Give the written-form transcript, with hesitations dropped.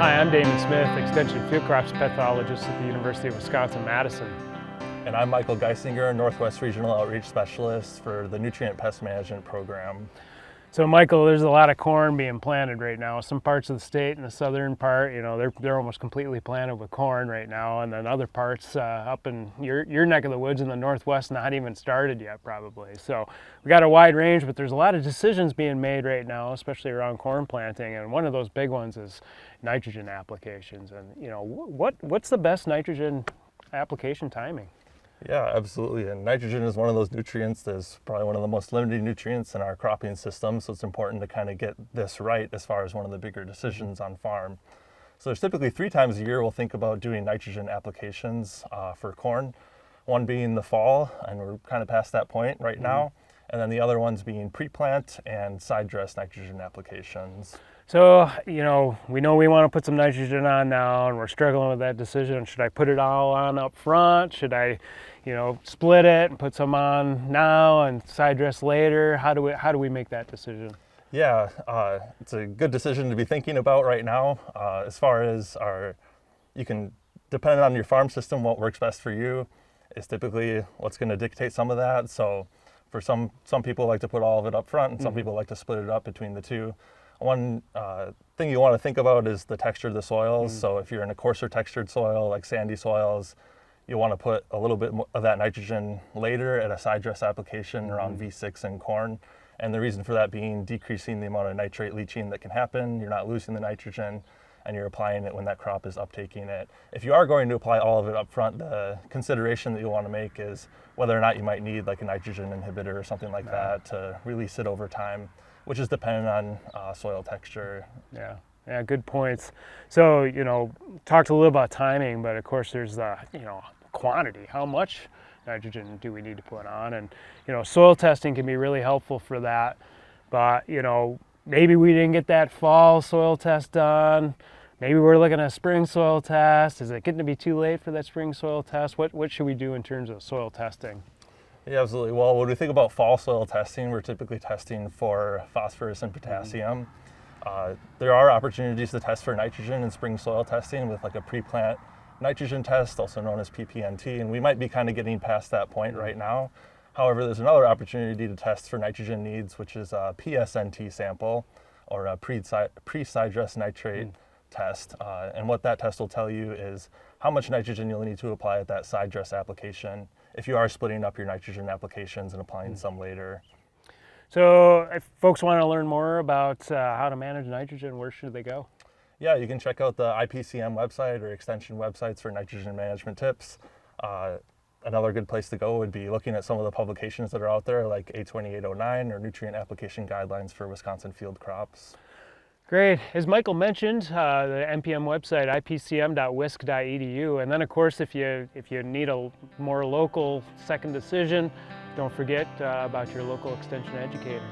Hi, I'm Damon Smith, Extension Field Crops Pathologist at the University of Wisconsin-Madison. And I'm Michael Geisinger, Northwest Regional Outreach Specialist for the Nutrient Pest Management Program. So Michael, there's a lot of corn being planted right now. Some parts of the state in the southern part, they're almost completely planted with corn right now, and then other parts up in your neck of the woods in the northwest not even started yet probably. So we got a wide range, but there's a lot of decisions being made right now, especially around corn planting, and one of those big ones is nitrogen applications. And what's the best nitrogen application timing? Yeah, absolutely. And nitrogen is one of those nutrients that's probably one of the most limited nutrients in our cropping system. So it's important to kind of get this right as far as one of the bigger decisions on farm. So there's typically 3 times a year we'll think about doing nitrogen applications for corn. One being the fall, and we're kind of past that point right now. And then the other ones being pre-plant and side dress nitrogen applications. So, we know we want to put some nitrogen on now, and we're struggling with that decision. Should I put it all on up front? Should I, split it and put some on now and side dress later? How do we make that decision? Yeah, it's a good decision to be thinking about right now. As far as depending on your farm system, what works best for you is typically what's going to dictate some of that. So for some people like to put all of it up front, and some people like to split it up between the two. One thing you want to think about is the texture of the soils. So if you're in a coarser textured soil like sandy soils, you want to put a little bit of that nitrogen later at a side dress application around V6 in corn. And the reason for that being decreasing the amount of nitrate leaching that can happen. You're not losing the nitrogen, and you're applying it when that crop is uptaking it. If you are going to apply all of it up front, the consideration that you want to make is whether or not you might need like a nitrogen inhibitor or something like that to release it over time, which is dependent on soil texture. Yeah, good points. So, talked a little about timing, but of course there's the, quantity. How much nitrogen do we need to put on? And, soil testing can be really helpful for that. But, maybe we didn't get that fall soil test done. Maybe we're looking at a spring soil test. Is it getting to be too late for that spring soil test? What should we do in terms of soil testing? Yeah, absolutely. Well, when we think about fall soil testing, we're typically testing for phosphorus and potassium. There are opportunities to test for nitrogen in spring soil testing with like a pre-plant nitrogen test, also known as PPNT, and we might be kind of getting past that point right now. However, there's another opportunity to test for nitrogen needs, which is a PSNT sample, or a pre-side dress nitrate test. And what that test will tell you is how much nitrogen you'll need to apply at that side dress application if you are splitting up your nitrogen applications and applying some later. So if folks want to learn more about how to manage nitrogen, where should they go? Yeah, you can check out the IPCM website or extension websites for nitrogen management tips. Another good place to go would be looking at some of the publications that are out there, like A2809 or Nutrient Application Guidelines for Wisconsin Field Crops. Great. As Michael mentioned, the NPM website, ipcm.wisc.edu. And then, of course, if you need a more local second decision, don't forget about your local extension educator.